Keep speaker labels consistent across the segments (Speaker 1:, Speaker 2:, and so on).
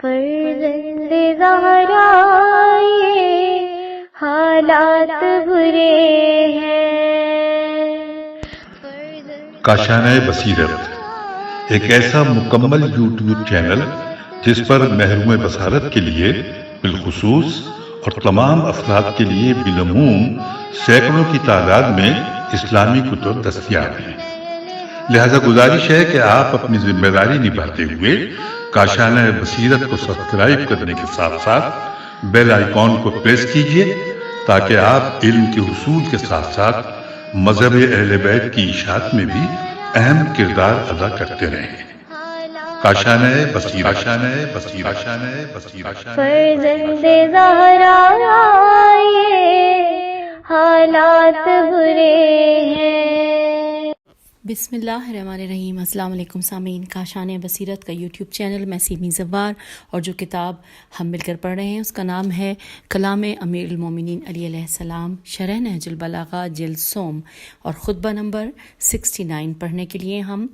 Speaker 1: فرزند زہرا یہ حالات برے ہیں.
Speaker 2: کاشانۂ بصیرت ایک ایسا مکمل یوٹیوب چینل جس پر محروم بصارت کے لیے بالخصوص اور تمام افراد کے لیے بالعموم سینکڑوں کی تعداد میں اسلامی کتب دستیاب ہیں. لہذا گزارش ہے کہ آپ اپنی ذمہ داری نبھاتے ہوئے کاشانۂ بصیرت کو سبسکرائب کرنے کے ساتھ ساتھ بیل آئیکن کو پریس کیجیے تاکہ آپ علم کے حصول کے ساتھ ساتھ مذہب اہل بیت کی اشاعت میں بھی اہم کردار ادا کرتے رہیں. کاشانۂ بصیرت.
Speaker 1: فرزند زہرا یہ حالات برے ہیں.
Speaker 3: بسم اللہ الرحمن الرحیم. السلام علیکم سامعین. کاشانۂ بصیرت کا یوٹیوب چینل میں سیمی زوار، اور جو کتاب ہم مل کر پڑھ رہے ہیں اس کا نام ہے کلام امیر المومنین علی علیہ السلام، شرح نہج البلاغہ جلد سوم، اور خطبہ نمبر 69 پڑھنے کے لیے ہم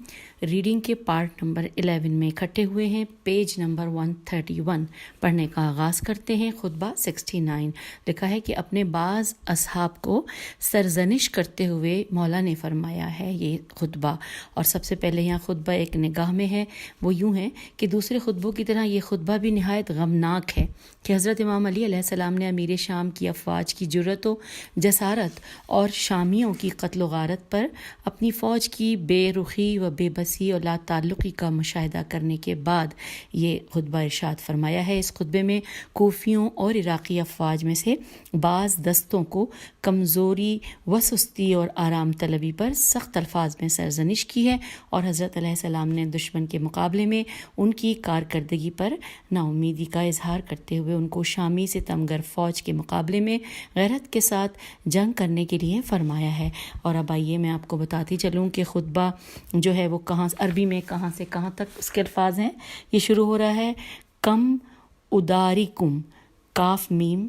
Speaker 3: ریڈنگ کے پارٹ نمبر 11 میں اکٹھے ہوئے ہیں. پیج نمبر 131 پڑھنے کا آغاز کرتے ہیں. خطبہ 69 لکھا ہے کہ اپنے بعض اصحاب کو سرزنش کرتے ہوئے مولا نے فرمایا ہے یہ خطبہ. اور سب سے پہلے یہاں خطبہ ایک نگاہ میں ہے، وہ یوں ہے کہ دوسرے خطبوں کی طرح یہ خطبہ بھی نہایت غمناک ہے کہ حضرت امام علی علیہ السلام نے امیر شام کی افواج کی جرأت و جسارت اور شامیوں کی قتل و غارت پر اپنی فوج کی بے رخی و بے بسی اور لا تعلقی کا مشاہدہ کرنے کے بعد یہ خطبہ ارشاد فرمایا ہے. اس خطبے میں کوفیوں اور عراقی افواج میں سے بعض دستوں کو کمزوری و سستی اور آرام طلبی پر سخت الفاظ میں سرزنش کی ہے، اور حضرت علیہ السلام نے دشمن کے مقابلے میں ان کی کارکردگی پر نا امیدی کا اظہار کرتے ہوئے ان کو شامی ستمگر فوج کے مقابلے میں غیرت کے ساتھ جنگ کرنے کے لیے فرمایا ہے. اور اب آئیے میں آپ کو بتاتی چلوں کہ خطبہ جو ہے وہ کہاں عربی میں کہاں سے کہاں تک اس کے الفاظ ہیں. یہ شروع ہو رہا ہے کم اداریکم، کاف میم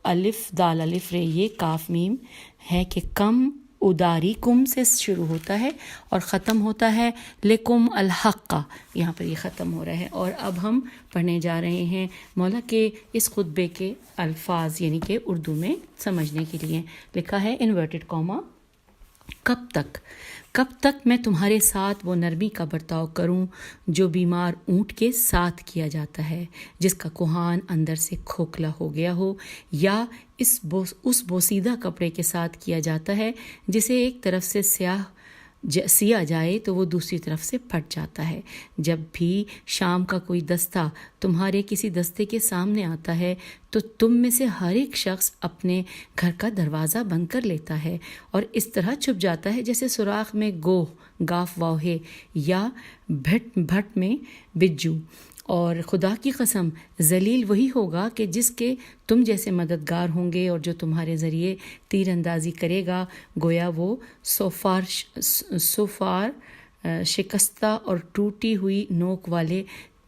Speaker 3: الف دال الف رے، یہ کاف میم ہے کہ کم اداریکم سے شروع ہوتا ہے اور ختم ہوتا ہے لکم الحق، یہاں پر یہ ختم ہو رہا ہے. اور اب ہم پڑھنے جا رہے ہیں مولا کے اس خطبے کے الفاظ، یعنی کہ اردو میں سمجھنے کے لیے. لکھا ہے انورٹڈ کاما، کب تک میں تمہارے ساتھ وہ نرمی کا برتاؤ کروں جو بیمار اونٹ کے ساتھ کیا جاتا ہے جس کا کوہان اندر سے کھوکھلا ہو گیا ہو، یا اس بوسیدہ کپڑے کے ساتھ کیا جاتا ہے جسے ایک طرف سے سیا جائے تو وہ دوسری طرف سے پھٹ جاتا ہے. جب بھی شام کا کوئی دستہ تمہارے کسی دستے کے سامنے آتا ہے تو تم میں سے ہر ایک شخص اپنے گھر کا دروازہ بند کر لیتا ہے اور اس طرح چھپ جاتا ہے جیسے سوراخ میں گوہ، گاف واہے، یا بھٹ میں بجو. اور خدا کی قسم ذلیل وہی ہوگا کہ جس کے تم جیسے مددگار ہوں گے اور جو تمہارے ذریعے تیر اندازی کرے گا، گویا وہ سوفار شکستہ اور ٹوٹی ہوئی نوک والے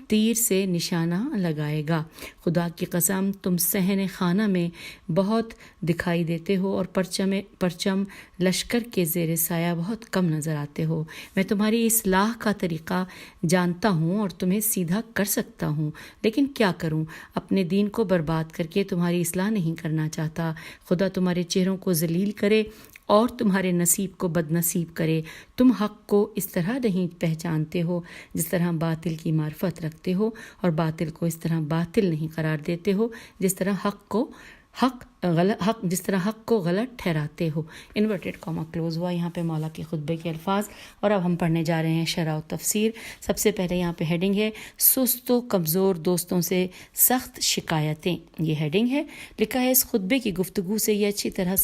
Speaker 3: تیر سے نشانہ لگائے گا. خدا کی قسم تم صحن خانہ میں بہت دکھائی دیتے ہو اور پرچم لشکر کے زیر سایہ بہت کم نظر آتے ہو. میں تمہاری اصلاح کا طریقہ جانتا ہوں اور تمہیں سیدھا کر سکتا ہوں، لیکن کیا کروں، اپنے دین کو برباد کر کے تمہاری اصلاح نہیں کرنا چاہتا. خدا تمہارے چہروں کو ذلیل کرے اور تمہارے نصیب کو بد نصیب کرے. تم حق کو اس طرح نہیں پہچانتے ہو جس طرح باطل کی معرفت رکھتے ہو، اور باطل کو اس طرح باطل نہیں قرار دیتے ہو جس طرح حق کو غلط ٹھہراتے ہو. انورٹڈ کاما کلوز ہوا یہاں پہ مولا کے خطبے کے الفاظ. اور اب ہم پڑھنے جا رہے ہیں شرح و تفسیر. سب سے پہلے یہاں پہ ہیڈنگ ہے سست و کمزور دوستوں سے سخت شکایتیں، یہ ہیڈنگ ہے. لکھا ہے اس خطبے کی گفتگو سے یہ اچھی طرح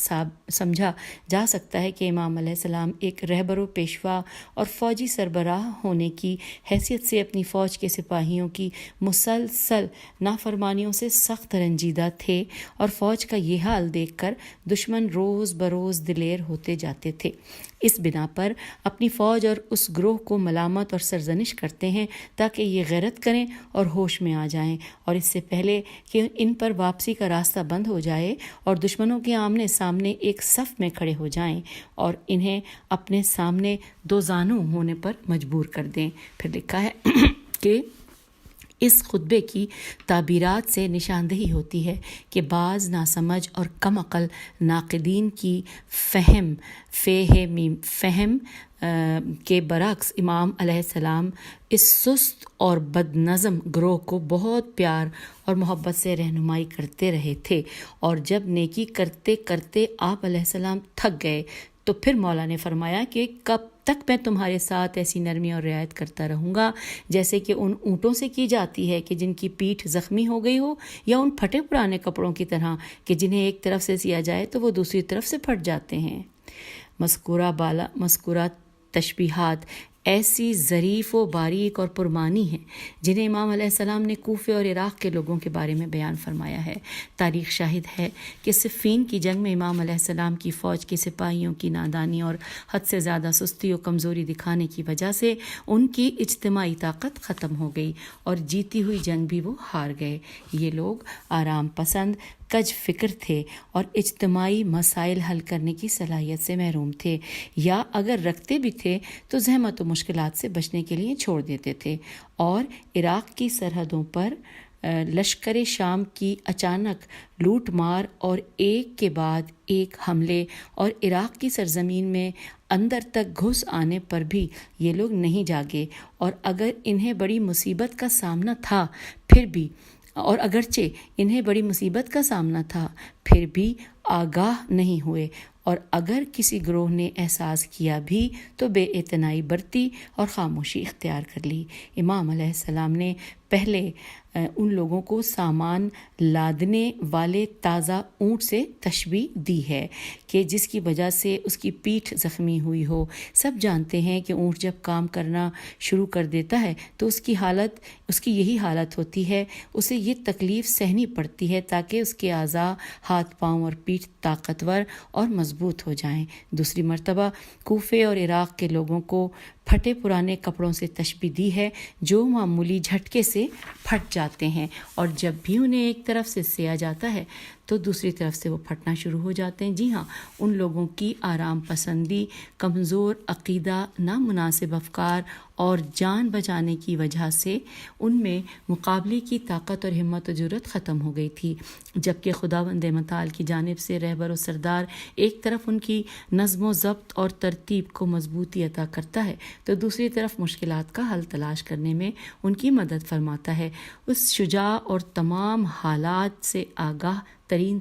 Speaker 3: سمجھا جا سکتا ہے کہ امام علیہ السلام ایک رہبر و پیشوا اور فوجی سربراہ ہونے کی حیثیت سے اپنی فوج کے سپاہیوں کی مسلسل نافرمانیوں سے سخت رنجیدہ تھے، اور فوج کا یہ حال دیکھ کر دشمن روز بروز دلیر ہوتے جاتے تھے. اس بنا پر اپنی فوج اور اس گروہ کو ملامت اور سرزنش کرتے ہیں تاکہ یہ غیرت کریں اور ہوش میں آ جائیں، اور اس سے پہلے کہ ان پر واپسی کا راستہ بند ہو جائے اور دشمنوں کے آمنے سامنے ایک صف میں کھڑے ہو جائیں اور انہیں اپنے سامنے دو زانو ہونے پر مجبور کر دیں. پھر لکھا ہے کہ اس خطبے کی تعبیرات سے نشاندہی ہوتی ہے کہ بعض ناسمجھ اور کم عقل ناقدین کی فہم کے برعکس امام علیہ السلام اس سست اور بد نظم گروہ کو بہت پیار اور محبت سے رہنمائی کرتے رہے تھے، اور جب نیکی کرتے کرتے آپ علیہ السلام تھک گئے تو پھر مولا نے فرمایا کہ کب تک میں تمہارے ساتھ ایسی نرمی اور رعایت کرتا رہوں گا جیسے کہ ان اونٹوں سے کی جاتی ہے کہ جن کی پیٹھ زخمی ہو گئی ہو، یا ان پھٹے پرانے کپڑوں کی طرح کہ جنہیں ایک طرف سے سیا جائے تو وہ دوسری طرف سے پھٹ جاتے ہیں۔ مذکورہ تشبیہات ایسی ظریف و باریک اور پرمانی ہیں جنہیں امام علیہ السلام نے کوفے اور عراق کے لوگوں کے بارے میں بیان فرمایا ہے۔ تاریخ شاہد ہے کہ صفین کی جنگ میں امام علیہ السلام کی فوج کے سپاہیوں کی نادانی اور حد سے زیادہ سستی و کمزوری دکھانے کی وجہ سے ان کی اجتماعی طاقت ختم ہو گئی اور جیتی ہوئی جنگ بھی وہ ہار گئے۔ یہ لوگ آرام پسند، کج فکر تھے اور اجتماعی مسائل حل کرنے کی صلاحیت سے محروم تھے، یا اگر رکھتے بھی تھے تو زحمت و مشکلات سے بچنے کے لیے چھوڑ دیتے تھے، اور عراق کی سرحدوں پر لشکر شام کی اچانک لوٹ مار اور ایک کے بعد ایک حملے اور عراق کی سرزمین میں اندر تک گھس آنے پر بھی یہ لوگ نہیں جاگے، اور اگر انہیں بڑی مصیبت کا سامنا تھا پھر بھی آگاہ نہیں ہوئے، اور اگر کسی گروہ نے احساس کیا بھی تو بے اعتنائی برتی اور خاموشی اختیار کر لی۔ امام علیہ السلام نے پہلے ان لوگوں کو سامان لادنے والے تازہ اونٹ سے تشبیہ دی ہے کہ جس کی وجہ سے اس کی پیٹھ زخمی ہوئی ہو۔ سب جانتے ہیں کہ اونٹ جب کام کرنا شروع کر دیتا ہے تو اس کی یہی حالت ہوتی ہے، اسے یہ تکلیف سہنی پڑتی ہے تاکہ اس کے اعضاء، ہاتھ پاؤں اور پیٹھ طاقتور اور مضبوط ہو جائیں۔ دوسری مرتبہ کوفے اور عراق کے لوگوں کو پھٹے پرانے کپڑوں سے تشبیہ دی ہے جو معمولی جھٹکے سے پھٹ جاتے ہیں، اور جب بھی انہیں ایک طرف سے سیا جاتا ہے تو دوسری طرف سے وہ پھٹنا شروع ہو جاتے ہیں۔ جی ہاں، ان لوگوں کی آرام پسندی، کمزور عقیدہ، نامناسب افکار اور جان بچانے کی وجہ سے ان میں مقابلے کی طاقت اور ہمت و جرأت ختم ہو گئی تھی، جبکہ خداوند متعال کی جانب سے رہبر و سردار ایک طرف ان کی نظم و ضبط اور ترتیب کو مضبوطی عطا کرتا ہے تو دوسری طرف مشکلات کا حل تلاش کرنے میں ان کی مدد فرماتا ہے۔ اس شجاع اور تمام حالات سے آگاہ ترین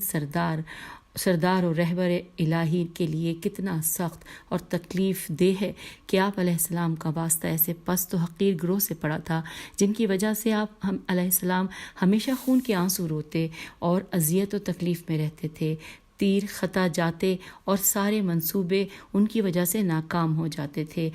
Speaker 3: سردار و رہبر الہی کے لیے کتنا سخت اور تکلیف دہ ہے کہ آپ علیہ السلام کا واسطہ ایسے پست و حقیر گروہ سے پڑا تھا جن کی وجہ سے آپ علیہ السلام ہمیشہ خون کے آنسو روتے اور اذیت و تکلیف میں رہتے تھے۔ تیر خطا جاتے اور سارے منصوبے ان کی وجہ سے ناکام ہو جاتے تھے۔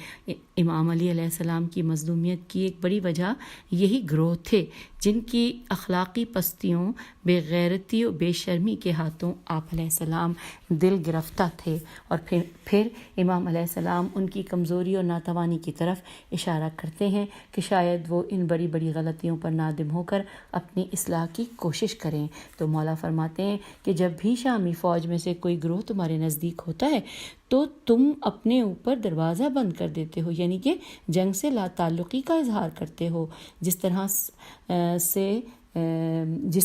Speaker 3: امام علی علیہ السلام کی مظلومیت کی ایک بڑی وجہ یہی گروہ تھے جن کی اخلاقی پستیوں، بے غیرتی و بے شرمی کے ہاتھوں آپ علیہ السلام دل گرفتہ تھے، اور پھر امام علیہ السلام ان کی کمزوری اور ناتوانی کی طرف اشارہ کرتے ہیں کہ شاید وہ ان بڑی بڑی غلطیوں پر نادم ہو کر اپنی اصلاح کی کوشش کریں۔ تو مولا فرماتے ہیں کہ جب بھی شامی فوج میں سے کوئی گروہ تمہارے نزدیک ہوتا ہے تو تم اپنے اوپر دروازہ بند کر دیتے ہو، یعنی کہ جنگ سے لا تعلقی کا اظہار کرتے ہو، جس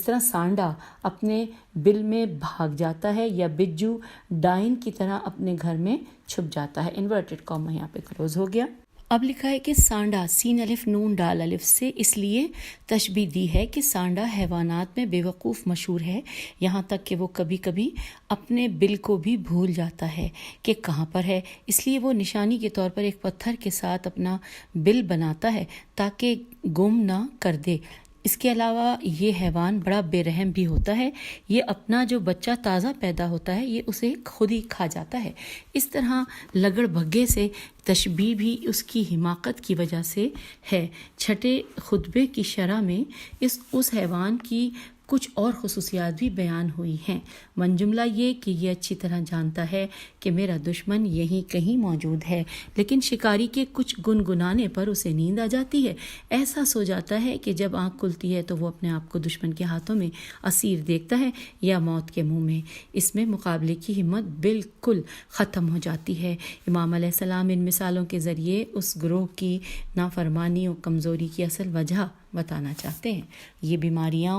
Speaker 3: طرح سانڈا اپنے بل میں بھاگ جاتا ہے یا بجو ڈائن کی طرح اپنے گھر میں چھپ جاتا ہے۔ انورٹڈ کاما یہاں پہ کلوز ہو گیا۔ اب لکھا ہے کہ سانڈا سین الف نون ڈال الف سے اس لیے تشبیہ دی ہے کہ سانڈا حیوانات میں بے وقوف مشہور ہے، یہاں تک کہ وہ کبھی کبھی اپنے بل کو بھی بھول جاتا ہے کہ کہاں پر ہے، اس لیے وہ نشانی کے طور پر ایک پتھر کے ساتھ اپنا بل بناتا ہے تاکہ گم نہ کر دے۔ اس کے علاوہ یہ حیوان بڑا بے رحم بھی ہوتا ہے، یہ اپنا جو بچہ تازہ پیدا ہوتا ہے یہ اسے خود ہی کھا جاتا ہے۔ اس طرح لگڑ بھگے سے تشبیہ بھی اس کی حماقت کی وجہ سے ہے۔ چھٹے خطبے کی شرح میں اس حیوان کی کچھ اور خصوصیات بھی بیان ہوئی ہیں۔ من جملہ یہ کہ یہ اچھی طرح جانتا ہے کہ میرا دشمن یہیں کہیں موجود ہے، لیکن شکاری کے کچھ گنگنانے پر اسے نیند آ جاتی ہے۔ احساس ہو جاتا ہے کہ جب آنکھ کھلتی ہے تو وہ اپنے آپ کو دشمن کے ہاتھوں میں اسیر دیکھتا ہے یا موت کے منہ میں۔ اس میں مقابلے کی ہمت بالکل ختم ہو جاتی ہے۔ امام علیہ السلام ان مثالوں کے ذریعے اس گروہ کی نافرمانی اور کمزوری کی اصل وجہ بتانا چاہتے ہیں۔ یہ بیماریاں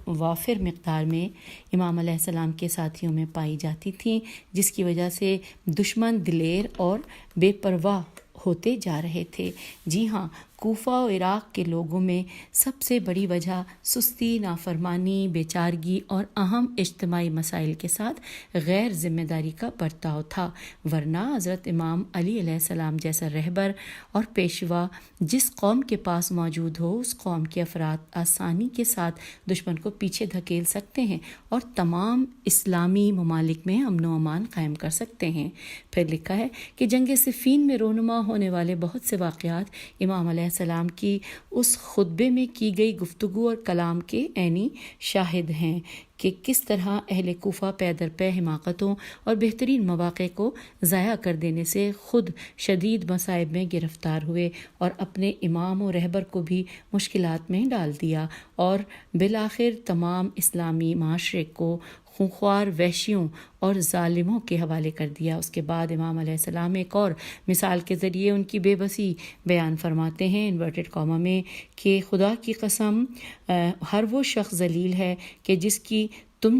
Speaker 3: وافر مقدار میں امام علیہ السلام کے ساتھیوں میں پائی جاتی تھیں، جس کی وجہ سے دشمن دلیر اور بے پرواہ ہوتے جا رہے تھے۔ جی ہاں، کوفہ و عراق کے لوگوں میں سب سے بڑی وجہ سستی، نافرمانی، بے چارگی اور اہم اجتماعی مسائل کے ساتھ غیر ذمہ داری کا برتاؤ تھا، ورنہ حضرت امام علی علیہ السلام جیسا رہبر اور پیشوا جس قوم کے پاس موجود ہو، اس قوم کے افراد آسانی کے ساتھ دشمن کو پیچھے دھکیل سکتے ہیں اور تمام اسلامی ممالک میں امن و امان قائم کر سکتے ہیں۔ پھر لکھا ہے کہ جنگ صفین میں رونما ہونے والے بہت سے واقعات امام علیہ السلام کی اس خطبے میں کی گئی گفتگو اور کلام کے عینی شاہد ہیں کہ کس طرح اہل کوفہ پے در پے حماقتوں اور بہترین مواقع کو ضائع کر دینے سے خود شدید مصائب میں گرفتار ہوئے اور اپنے امام و رہبر کو بھی مشکلات میں ڈال دیا اور بالآخر تمام اسلامی معاشرے کو خونخوار وحشیوں اور ظالموں کے حوالے کر دیا۔ اس کے بعد امام علیہ السلام ایک اور مثال کے ذریعے ان کی بے بسی بیان فرماتے ہیں انورٹڈ کاما میں کہ خدا کی قسم ہر وہ شخص ذلیل ہے کہ جس کے تم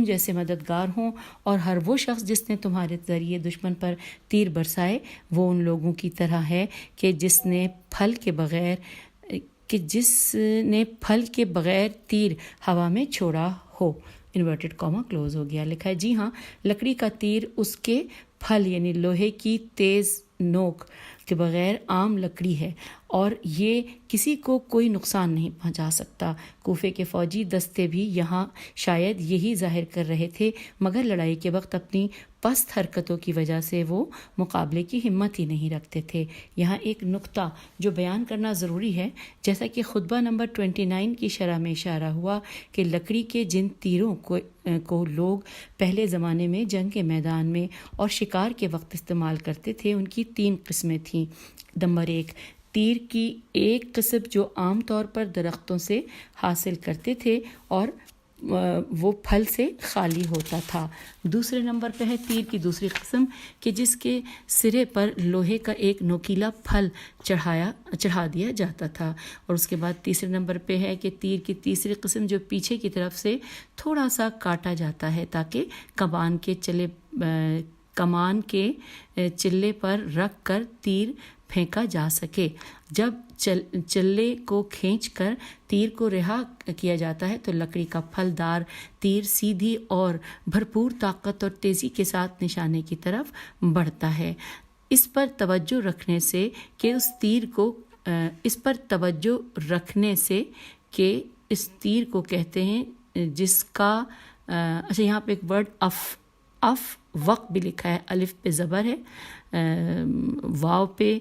Speaker 3: جیسے مددگار ہوں، اور ہر وہ شخص جس نے تمہارے ذریعے دشمن پر تیر برسائے وہ ان لوگوں کی طرح ہے کہ جس نے پھل کے بغیر تیر ہوا میں چھوڑا ہو۔ انورٹڈ کاما کلوز ہو گیا۔ لکھا ہے جی ہاں، لکڑی کا تیر اس کے پھل یعنی لوہے کی تیز نوک کے بغیر عام لکڑی ہے اور یہ کسی کو کوئی نقصان نہیں پہنچا سکتا۔ کوفے کے فوجی دستے بھی یہاں شاید یہی ظاہر کر رہے تھے، مگر لڑائی کے وقت اپنی پست حرکتوں کی وجہ سے وہ مقابلے کی ہمت ہی نہیں رکھتے تھے۔ یہاں ایک نقطہ جو بیان کرنا ضروری ہے، جیسا کہ خطبہ نمبر 29 کی شرح میں اشارہ ہوا کہ لکڑی کے جن تیروں کو لوگ پہلے زمانے میں جنگ کے میدان میں اور شکار کے وقت استعمال کرتے تھے، ان کی 3 قسمیں تھیں۔ نمبر 1، تیر کی ایک قسم جو عام طور پر درختوں سے حاصل کرتے تھے اور وہ پھل سے خالی ہوتا تھا۔ دوسرے نمبر پہ ہے تیر کی دوسری قسم کہ جس کے سرے پر لوہے کا ایک نوکیلا پھل چڑھا دیا جاتا تھا، اور اس کے بعد تیسرے نمبر پہ ہے کہ تیر کی تیسری قسم جو پیچھے کی طرف سے تھوڑا سا کاٹا جاتا ہے تاکہ کمان کے چلے پر رکھ کر تیر پھینکا جا سکے۔ جب چلے کو کھینچ کر تیر کو رہا کیا جاتا ہے تو لکڑی کا پھلدار تیر سیدھی اور بھرپور طاقت اور تیزی کے ساتھ نشانے کی طرف بڑھتا ہے۔ اس پر توجہ رکھنے سے کہ اس تیر کو کہتے ہیں جس کا یہاں پہ ایک ورڈ وق بھی لکھا ہے، الف پہ زبر ہے، واو پہ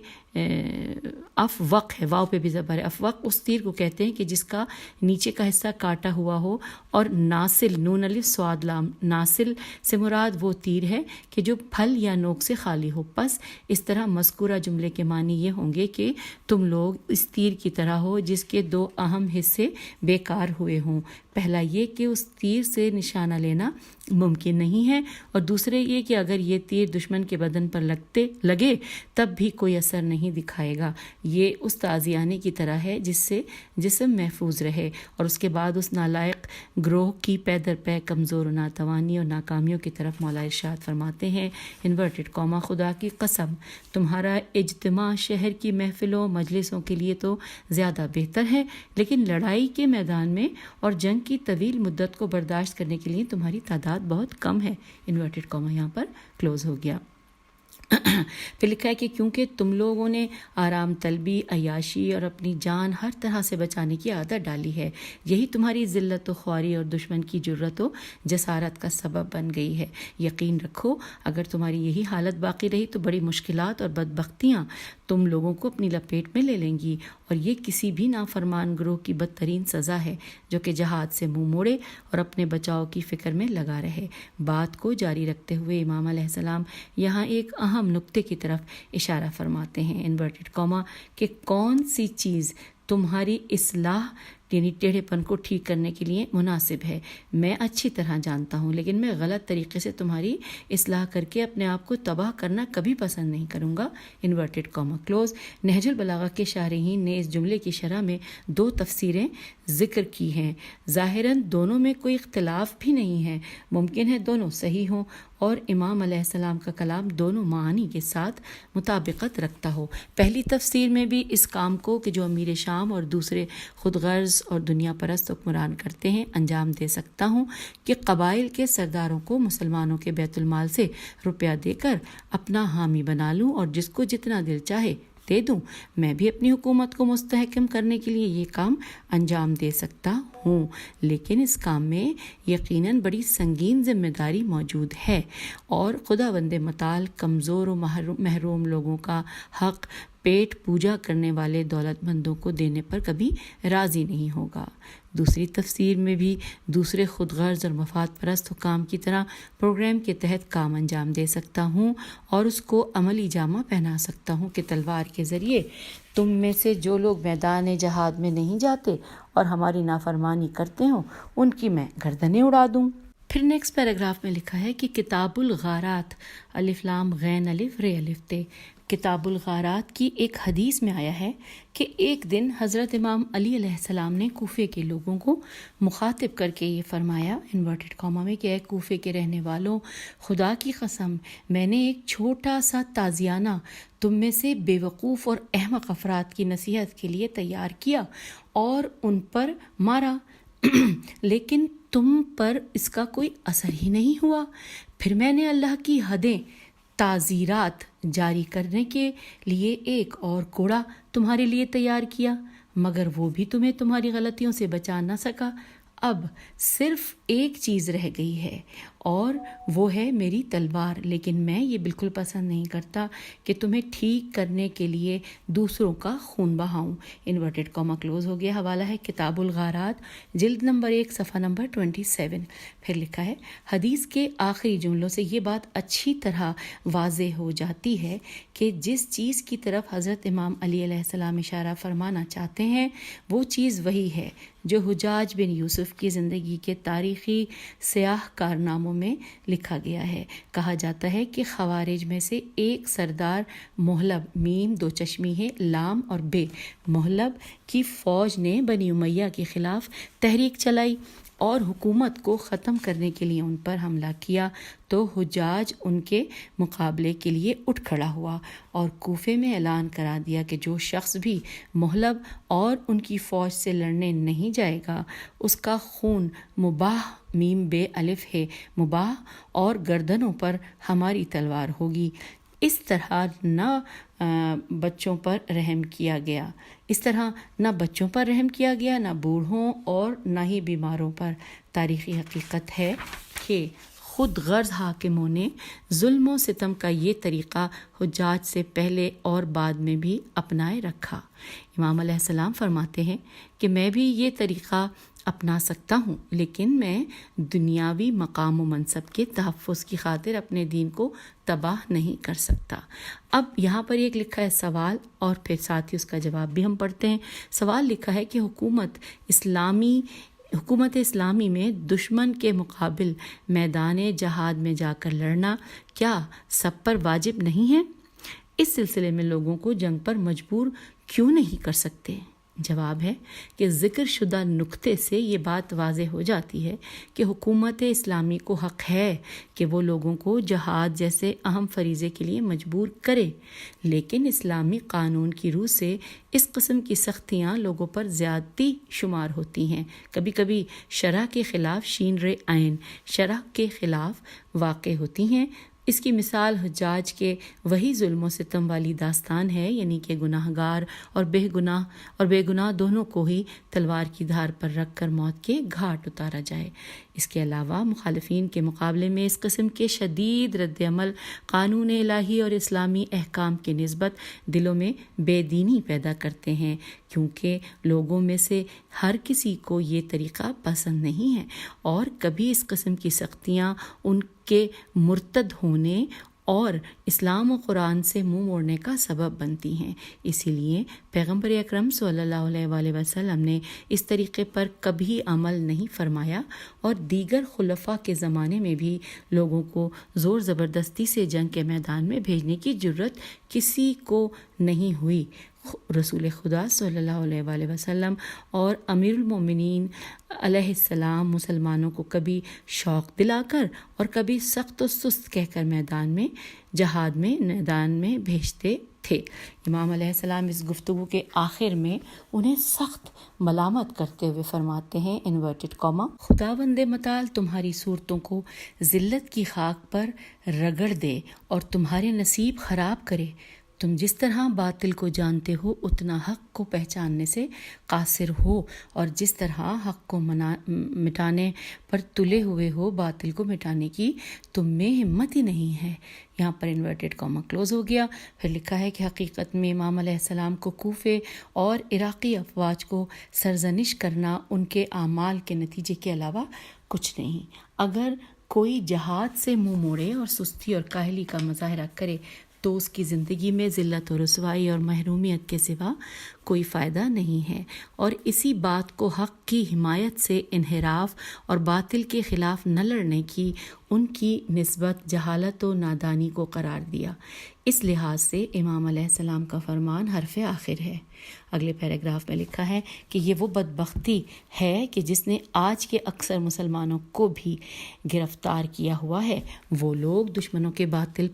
Speaker 3: افوق ہے، واو پہ بھی زبر ہے۔ افوق اس تیر کو کہتے ہیں کہ جس کا نیچے کا حصہ کاٹا ہوا ہو، اور ناصل نون الف صاد لام، ناصل سے مراد وہ تیر ہے کہ جو پھل یا نوک سے خالی ہو۔ پس اس طرح مذکورہ جملے کے معنی یہ ہوں گے کہ تم لوگ اس تیر کی طرح ہو جس کے 2 اہم حصے بیکار ہوئے ہوں۔ پہلا یہ کہ اس تیر سے نشانہ لینا ممکن نہیں ہے، اور دوسرے یہ کہ اگر یہ تیر دشمن کے بدن پر لگے تب بھی کوئی اثر نہیں دکھائے گا۔ یہ اس تازیانے کی طرح ہے جس سے جسم محفوظ رہے۔ اور اس کے بعد اس نالائق گروہ کی پے در پے کمزور و ناتوانی اور ناکامیوں کی طرف مولا ارشاد فرماتے ہیں انورٹڈ کاما، خدا کی قسم تمہارا اجتماع شہر کی محفلوں مجلسوں کے لیے تو زیادہ بہتر ہے، لیکن لڑائی کے میدان میں اور جنگ کی طویل مدت کو برداشت کرنے کے لیے تمہاری تعداد بہت کم ہے۔ انورٹڈ کاما یہاں پر کلوز ہو گیا۔ پھر لکھا ہے کہ کیونکہ تم لوگوں نے آرام طلبی، عیاشی اور اپنی جان ہر طرح سے بچانے کی عادت ڈالی ہے، یہی تمہاری ذلت و خواری اور دشمن کی جرت و جسارت کا سبب بن گئی ہے۔ یقین رکھو اگر تمہاری یہی حالت باقی رہی تو بڑی مشکلات اور بدبختیاں تم لوگوں کو اپنی لپیٹ میں لے لیں گی، اور یہ کسی بھی نافرمان گروہ کی بدترین سزا ہے جو کہ جہاد سے منہ موڑے اور اپنے بچاؤ کی فکر میں لگا رہے۔ بات کو جاری رکھتے ہوئے امام علیہ السلام یہاں ایک اہم نقطے کی طرف اشارہ فرماتے ہیں، انورٹڈ کاما، کہ کون سی چیز تمہاری اصلاح یعنی ٹیڑھے پن کو ٹھیک کرنے کے لیے مناسب ہے، میں اچھی طرح جانتا ہوں، لیکن میں غلط طریقے سے تمہاری اصلاح کر کے اپنے آپ کو تباہ کرنا کبھی پسند نہیں کروں گا، انورٹڈ کاما کلوز۔ نہج البلاغہ کے شارحین نے اس جملے کی شرح میں 2 تفسیریں ذکر کی ہیں۔ ظاہراً دونوں میں کوئی اختلاف بھی نہیں ہے، ممکن ہے دونوں صحیح ہوں اور امام علیہ السلام کا کلام دونوں معانی کے ساتھ مطابقت رکھتا ہو۔ پہلی تفسیر میں بھی اس کام کو کہ جو امیر شام اور دوسرے خود غرض اور دنیا پرست حکمران کرتے ہیں انجام دے سکتا ہوں کہ قبائل کے سرداروں کو مسلمانوں کے بیت المال سے روپیہ دے کر اپنا حامی بنا لوں اور جس کو جتنا دل چاہے دے دوں، میں بھی اپنی حکومت کو مستحکم کرنے کے لیے یہ کام انجام دے سکتا ہوں، لیکن اس کام میں یقیناً بڑی سنگین ذمہ داری موجود ہے اور خداوند متعال کمزور و محروم لوگوں کا حق پیٹ پوجا کرنے والے دولت مندوں کو دینے پر کبھی راضی نہیں ہوگا۔ دوسری تفسیر میں بھی دوسرے خود غرض اور مفاد پرست حکام کی طرح پروگرام کے تحت کام انجام دے سکتا ہوں اور اس کو عملی جامہ پہنا سکتا ہوں کہ تلوار کے ذریعے تم میں سے جو لوگ میدان جہاد میں نہیں جاتے اور ہماری نافرمانی کرتے ہوں ان کی میں گردنیں اڑا دوں۔ پھر نیکسٹ پیراگراف میں لکھا ہے کہ کتاب الغارات، الف لام غین الف رے الف تے، کتاب الغارات کی ایک حدیث میں آیا ہے کہ ایک دن حضرت امام علی علیہ السلام نے کوفے کے لوگوں کو مخاطب کر کے یہ فرمایا، انورٹڈ کاما میں، کہ اے کوفے کے رہنے والوں، خدا کی قسم میں نے ایک چھوٹا سا تازیانہ تم میں سے بے وقوف اور احمق افراد کی نصیحت کے لیے تیار کیا اور ان پر مارا لیکن تم پر اس کا کوئی اثر ہی نہیں ہوا۔ پھر میں نے اللہ کی حدیں تعزیرات جاری کرنے کے لیے ایک اور کوڑا تمہارے لیے تیار کیا، مگر وہ بھی تمہیں تمہاری غلطیوں سے بچا نہ سکا۔ اب صرف ایک چیز رہ گئی ہے اور وہ ہے میری تلوار، لیکن میں یہ بالکل پسند نہیں کرتا کہ تمہیں ٹھیک کرنے کے لیے دوسروں کا خون بہاؤں۔ انورٹڈ کاما کلوز ہو گیا۔ حوالہ ہے کتاب الغارات، جلد نمبر 1 صفحہ نمبر 27۔ پھر لکھا ہے حدیث کے آخری جملوں سے یہ بات اچھی طرح واضح ہو جاتی ہے کہ جس چیز کی طرف حضرت امام علی علیہ السلام اشارہ فرمانا چاہتے ہیں وہ چیز وہی ہے جو حجاج بن یوسف کی زندگی کے تاریخی سیاہ کارناموں میں لکھا گیا ہے۔ کہا جاتا ہے کہ خوارج میں سے ایک سردار محلب، میم 2 چشمی ہے، لام اور بے، محلب کی فوج نے بنی امیہ کے خلاف تحریک چلائی اور حکومت کو ختم کرنے کے لیے ان پر حملہ کیا تو حجاج ان کے مقابلے کے لیے اٹھ کھڑا ہوا اور کوفے میں اعلان کرا دیا کہ جو شخص بھی محلب اور ان کی فوج سے لڑنے نہیں جائے گا اس کا خون مباح، میم بے الف ہے، مباح، اور گردنوں پر ہماری تلوار ہوگی۔ اس طرح نہ بچوں پر رحم کیا گیا، نہ بوڑھوں اور نہ ہی بیماروں پر۔ تاریخی حقیقت ہے کہ خود غرض حاکموں نے ظلم و ستم کا یہ طریقہ حجاج سے پہلے اور بعد میں بھی اپنائے رکھا۔ امام علیہ السلام فرماتے ہیں کہ میں بھی یہ طریقہ اپنا سکتا ہوں، لیکن میں دنیاوی مقام و منصب کے تحفظ کی خاطر اپنے دین کو تباہ نہیں کر سکتا۔ اب یہاں پر ایک لکھا ہے سوال اور پھر ساتھ ہی اس کا جواب بھی ہم پڑھتے ہیں۔ سوال لکھا ہے کہ حکومت اسلامی میں دشمن کے مقابل میدان جہاد میں جا کر لڑنا کیا سب پر واجب نہیں ہے؟ اس سلسلے میں لوگوں کو جنگ پر مجبور کیوں نہیں کر سکتے؟ جواب ہے کہ ذکر شدہ نقطے سے یہ بات واضح ہو جاتی ہے کہ حکومت اسلامی کو حق ہے کہ وہ لوگوں کو جہاد جیسے اہم فریضے کے لیے مجبور کرے، لیکن اسلامی قانون کی روح سے اس قسم کی سختیاں لوگوں پر زیادتی شمار ہوتی ہیں، کبھی کبھی شرع کے خلاف شین رے عین شرع کے خلاف واقع ہوتی ہیں۔ اس کی مثال حجاج کے وہی ظلم و ستم والی داستان ہے، یعنی کہ گناہ گار اور بے گناہ دونوں کو ہی تلوار کی دھار پر رکھ کر موت کے گھاٹ اتارا جائے۔ اس کے علاوہ مخالفین کے مقابلے میں اس قسم کے شدید رد عمل قانون الہی اور اسلامی احکام کے نسبت دلوں میں بے دینی پیدا کرتے ہیں، کیونکہ لوگوں میں سے ہر کسی کو یہ طریقہ پسند نہیں ہے، اور کبھی اس قسم کی سختیاں ان کے مرتد ہونے اور اسلام و قرآن سے منہ موڑنے کا سبب بنتی ہیں۔ اسی لیے پیغمبر اکرم صلی اللہ علیہ وآلہ وسلم نے اس طریقے پر کبھی عمل نہیں فرمایا، اور دیگر خلفاء کے زمانے میں بھی لوگوں کو زور زبردستی سے جنگ کے میدان میں بھیجنے کی جرت کسی کو نہیں ہوئی۔ رسول خدا صلی اللہ علیہ وآلہ وسلم اور امیر المومنین علیہ السلام مسلمانوں کو کبھی شوق دلا کر اور کبھی سخت و سست کہہ کر جہاد میں میدان میں بھیجتے تھے۔ امام علیہ السلام اس گفتگو کے آخر میں انہیں سخت ملامت کرتے ہوئے فرماتے ہیں انورٹڈ کاما، خداوند متعال تمہاری صورتوں کو ذلت کی خاک پر رگڑ دے اور تمہارے نصیب خراب کرے۔ تم جس طرح باطل کو جانتے ہو اتنا حق کو پہچاننے سے قاصر ہو، اور جس طرح حق کو مٹانے پر تلے ہوئے ہو باطل کو مٹانے کی تم میں ہمت ہی نہیں ہے۔ یہاں پر انورٹڈ کاما کلوز ہو گیا۔ پھر لکھا ہے کہ حقیقت میں امام علیہ السلام کو کوفے اور عراقی افواج کو سرزنش کرنا ان کے اعمال کے نتیجے کے علاوہ کچھ نہیں۔ اگر کوئی جہاد سے منہ موڑے اور سستی اور کاہلی کا مظاہرہ کرے تو اس کی زندگی میں ذلت و رسوائی اور محرومیت کے سوا کوئی فائدہ نہیں ہے، اور اسی بات کو حق کی حمایت سے انحراف اور باطل کے خلاف نہ لڑنے کی ان کی نسبت جہالت و نادانی کو قرار دیا۔ اس لحاظ سے امام علیہ السلام کا فرمان حرف آخر ہے۔ اگلے پیراگراف میں لکھا ہے کہ یہ وہ بدبختی ہے کہ جس نے آج کے اکثر مسلمانوں کو بھی گرفتار کیا ہوا ہے۔ وہ لوگ دشمنوں کی باطل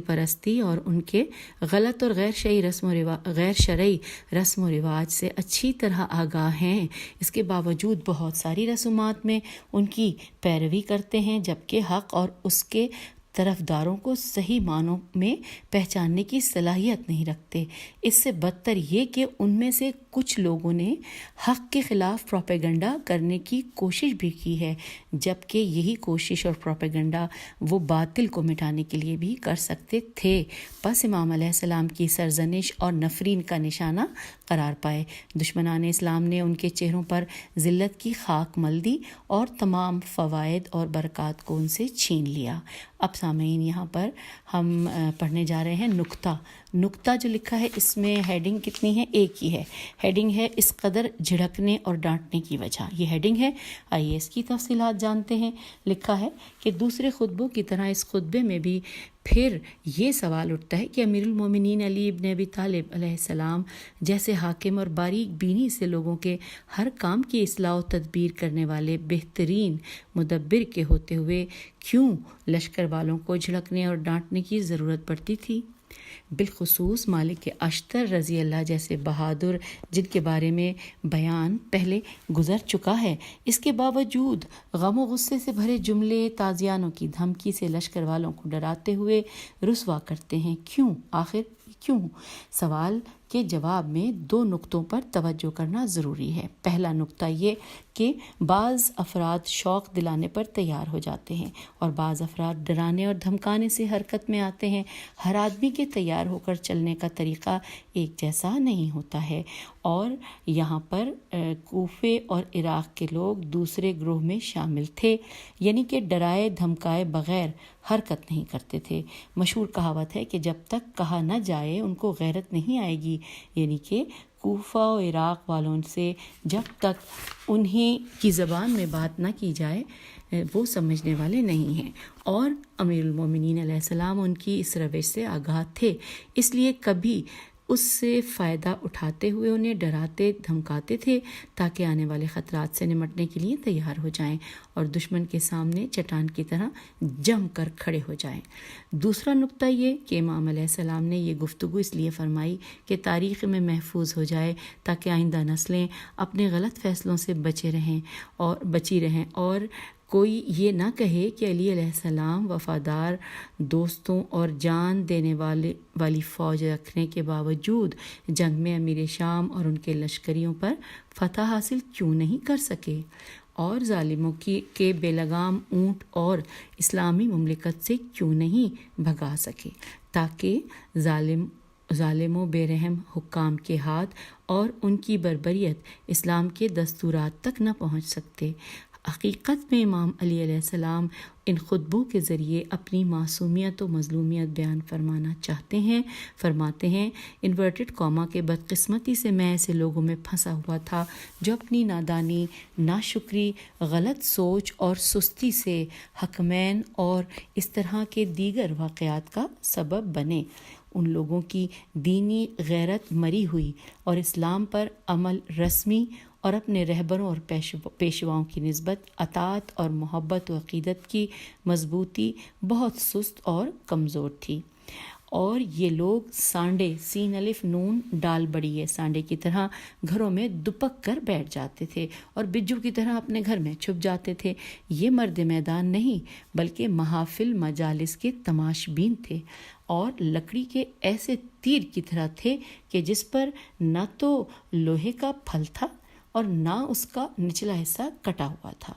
Speaker 3: پرستی اور ان کے غلط اور غیر شرعی رسم و رواج سے اچھی طرح آگاہ ہیں، اس کے باوجود بہت ساری رسومات میں ان کی پیروی کرتے ہیں، جبکہ حق اور اس کے طرفداروں کو صحیح معنوں میں پہچاننے کی صلاحیت نہیں رکھتے۔ اس سے بدتر یہ کہ ان میں سے کچھ لوگوں نے حق کے خلاف پروپیگنڈا کرنے کی کوشش بھی کی ہے، جبکہ یہی کوشش اور پروپیگنڈا وہ باطل کو مٹانے کے لیے بھی کر سکتے تھے۔ پس امام علیہ السلام کی سرزنش اور نفرین کا نشانہ قرار پائے۔ دشمنان اسلام نے ان کے چہروں پر ذلت کی خاک مل دی اور تمام فوائد اور برکات کو ان سے چھین لیا۔ اب سامعین یہاں پر ہم پڑھنے جا رہے ہیں نقطہ جو لکھا ہے اس میں ہیڈنگ کتنی ہے؟ ایک ہی ہے۔ ہیڈنگ ہے اس قدر جھڑکنے اور ڈانٹنے کی وجہ، یہ ہیڈنگ ہے۔ آئیے اس کی تفصیلات جانتے ہیں۔ لکھا ہے کہ دوسرے خطبوں کی طرح اس خطبے میں بھی پھر یہ سوال اٹھتا ہے کہ امیر المومنین علی ابن ابی طالب علیہ السلام جیسے حاکم اور باریک بینی سے لوگوں کے ہر کام کی اصلاح و تدبیر کرنے والے بہترین مدبر کے ہوتے ہوئے کیوں لشکر والوں کو جھڑکنے اور ڈانٹنے کی ضرورت پڑتی تھی؟ بالخصوص مالک اشتر رضی اللہ جیسے بہادر جن کے بارے میں بیان پہلے گزر چکا ہے، اس کے باوجود غم و غصے سے بھرے جملے تازیانوں کی دھمکی سے لشکر والوں کو ڈراتے ہوئے رسوا کرتے ہیں۔ کیوں؟ سوال کے جواب میں دو نقطوں پر توجہ کرنا ضروری ہے۔ پہلا نقطہ یہ کہ بعض افراد شوق دلانے پر تیار ہو جاتے ہیں اور بعض افراد ڈرانے اور دھمکانے سے حرکت میں آتے ہیں۔ ہر آدمی کے تیار ہو کر چلنے کا طریقہ ایک جیسا نہیں ہوتا ہے، اور یہاں پر کوفے اور عراق کے لوگ دوسرے گروہ میں شامل تھے، یعنی کہ ڈرائے دھمکائے بغیر حرکت نہیں کرتے تھے۔ مشہور کہاوت ہے کہ جب تک کہا نہ جائے ان کو غیرت نہیں آئے گی، یعنی کہ کوفہ و عراق والوں سے جب تک انہیں کی زبان میں بات نہ کی جائے وہ سمجھنے والے نہیں ہیں، اور امیر المومنین علیہ السلام ان کی اس روش سے آگاہ تھے، اس لیے کبھی اس سے فائدہ اٹھاتے ہوئے انہیں ڈراتے دھمکاتے تھے تاکہ آنے والے خطرات سے نمٹنے کے لیے تیار ہو جائیں اور دشمن کے سامنے چٹان کی طرح جم کر کھڑے ہو جائیں۔ دوسرا نقطہ یہ کہ امام علیہ السلام نے یہ گفتگو اس لیے فرمائی کہ تاریخ میں محفوظ ہو جائے تاکہ آئندہ نسلیں اپنے غلط فیصلوں سے بچی رہیں اور کوئی یہ نہ کہے کہ علی علیہ السلام وفادار دوستوں اور جان دینے والی فوج رکھنے کے باوجود جنگ میں امیر شام اور ان کے لشکریوں پر فتح حاصل کیوں نہیں کر سکے، اور ظالموں کے بے لگام اونٹ اور اسلامی مملکت سے کیوں نہیں بھگا سکے، تاکہ ظالم و بے رحم حکام کے ہاتھ اور ان کی بربریت اسلام کے دستورات تک نہ پہنچ سکتے۔ حقیقت میں امام علی علیہ السلام ان خطبوں کے ذریعے اپنی معصومیت و مظلومیت بیان فرماتے ہیں انورٹڈ کاما کے بدقسمتی سے میں ایسے لوگوں میں پھنسا ہوا تھا جو اپنی نادانی، ناشکری، غلط سوچ اور سستی سے حکمین اور اس طرح کے دیگر واقعات کا سبب بنے۔ ان لوگوں کی دینی غیرت مری ہوئی اور اسلام پر عمل رسمی اور اپنے رہبروں اور پیشواؤں کی نسبت اطاعت اور محبت و عقیدت کی مضبوطی بہت سست اور کمزور تھی، اور یہ لوگ سانڈے سین الف نون ڈال بڑی ہے سانڈے کی طرح گھروں میں دپک کر بیٹھ جاتے تھے اور بجو کی طرح اپنے گھر میں چھپ جاتے تھے۔ یہ مرد میدان نہیں بلکہ محافل مجالس کے تماش بین تھے، اور لکڑی کے ایسے تیر کی طرح تھے کہ جس پر نہ تو لوہے کا پھل تھا اور نہ اس کا نچلا حصہ کٹا ہوا تھا۔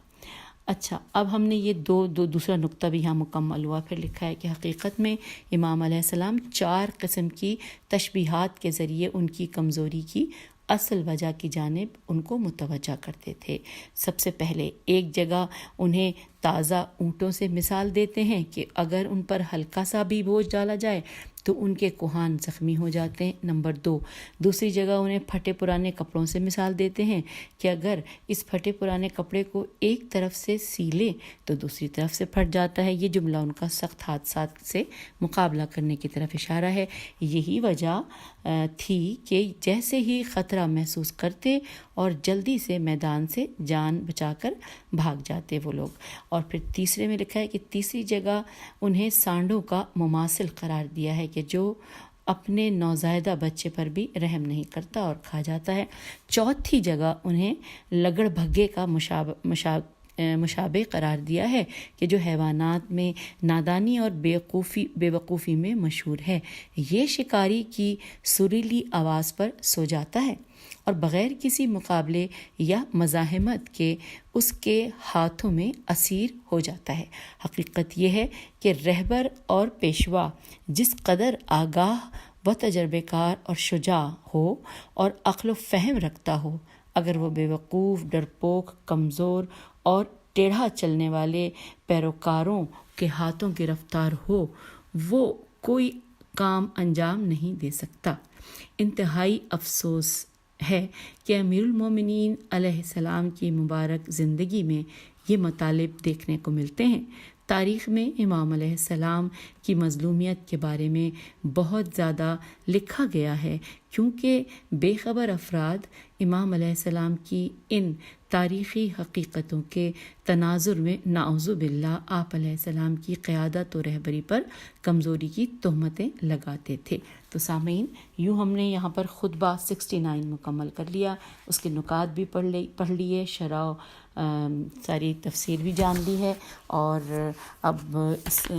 Speaker 3: اچھا، اب ہم نے یہ دوسرا نقطہ بھی یہاں مکمل ہوا۔ پھر لکھا ہے کہ حقیقت میں امام علیہ السلام 4 قسم کی تشبیہات کے ذریعے ان کی کمزوری کی اصل وجہ کی جانب ان کو متوجہ کرتے تھے۔ سب سے پہلے ایک جگہ انہیں تازہ اونٹوں سے مثال دیتے ہیں کہ اگر ان پر ہلکا سا بھی بوجھ ڈالا جائے تو ان کے کوہان زخمی ہو جاتے ہیں۔ نمبر 2، دوسری جگہ انہیں پھٹے پرانے کپڑوں سے مثال دیتے ہیں کہ اگر اس پھٹے پرانے کپڑے کو ایک طرف سے سیلیں تو دوسری طرف سے پھٹ جاتا ہے۔ یہ جملہ ان کا سخت حادثات سے مقابلہ کرنے کی طرف اشارہ ہے۔ یہی وجہ تھی کہ جیسے ہی خطرہ محسوس کرتے اور جلدی سے میدان سے جان بچا کر بھاگ جاتے وہ لوگ۔ اور پھر تیسرے میں لکھا ہے کہ تیسری جگہ انہیں سانڈوں کا مماثل قرار دیا ہے کہ جو اپنے نوزائیدہ بچے پر بھی رحم نہیں کرتا اور کھا جاتا ہے۔ چوتھی جگہ انہیں لگڑ بھگے کا مشابہ قرار دیا ہے کہ جو حیوانات میں نادانی اور بے وقوفی میں مشہور ہے۔ یہ شکاری کی سریلی آواز پر سو جاتا ہے اور بغیر کسی مقابلے یا مزاحمت کے اس کے ہاتھوں میں اسیر ہو جاتا ہے۔ حقیقت یہ ہے کہ رہبر اور پیشوا جس قدر آگاہ و تجربے کار اور شجاع ہو اور عقل و فہم رکھتا ہو، اگر وہ بے وقوف، ڈرپوک، کمزور اور ٹیڑھا چلنے والے پیروکاروں کے ہاتھوں گرفتار ہو، وہ کوئی کام انجام نہیں دے سکتا۔ انتہائی افسوس ہے کہ امیر المومنین علیہ السلام کی مبارک زندگی میں یہ مطالب دیکھنے کو ملتے ہیں۔ تاریخ میں امام علیہ السلام کی مظلومیت کے بارے میں بہت زیادہ لکھا گیا ہے، کیونکہ بے خبر افراد امام علیہ السلام کی ان تاریخی حقیقتوں کے تناظر میں نعوذ باللہ آپ علیہ السلام کی قیادت و رہبری پر کمزوری کی تہمتیں لگاتے تھے۔ تو سامعین، یوں ہم نے یہاں پر خطبہ 69 مکمل کر لیا، اس کے نکات بھی پڑھ لیے، شرح ساری تفسیر بھی جان لی ہے، اور اب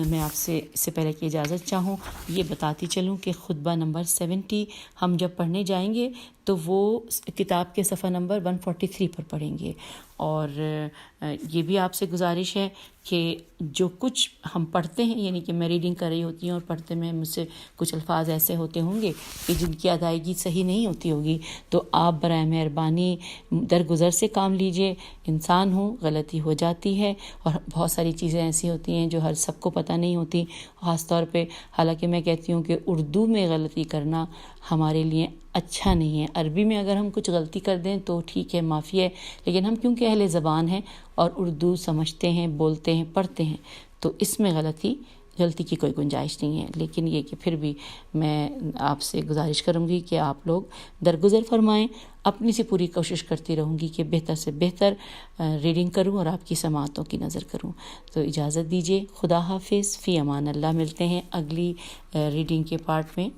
Speaker 3: میں آپ سے اس سے پہلے کہ اجازت چاہوں یہ بتاتی چلوں کہ خطبہ نمبر 70 ہم جب پڑھنے جائیں گے تو وہ کتاب کے صفحہ نمبر 143 پر پڑھیں گے۔ اور یہ بھی آپ سے گزارش ہے کہ جو کچھ ہم پڑھتے ہیں، یعنی کہ میں ریڈنگ کر رہی ہوتی ہوں اور پڑھتے میں مجھ سے کچھ الفاظ ایسے ہوتے ہوں گے کہ جن کی ادائیگی صحیح نہیں ہوتی ہوگی، تو آپ برائے مہربانی درگزر سے کام لیجئے۔ انسان ہوں، غلطی ہو جاتی ہے، اور بہت ساری چیزیں ایسی ہوتی ہیں جو ہر سب کو پتہ نہیں ہوتی، خاص طور پہ حالانکہ میں کہتی ہوں کہ اردو میں غلطی کرنا ہمارے لیے اچھا نہیں ہے۔ عربی میں اگر ہم کچھ غلطی کر دیں تو ٹھیک ہے، معافی ہے، لیکن ہم کیونکہ اہل زبان ہیں اور اردو سمجھتے ہیں، بولتے ہیں، پڑھتے ہیں، تو اس میں غلطی کی کوئی گنجائش نہیں ہے۔ لیکن یہ کہ پھر بھی میں آپ سے گزارش کروں گی کہ آپ لوگ درگزر فرمائیں۔ اپنی سے پوری کوشش کرتی رہوں گی کہ بہتر سے بہتر ریڈنگ کروں اور آپ کی سماعتوں کی نظر کروں۔ تو اجازت دیجیے، خدا حافظ، فی امان اللہ۔ ملتے ہیں اگلی ریڈنگ کے پارٹ میں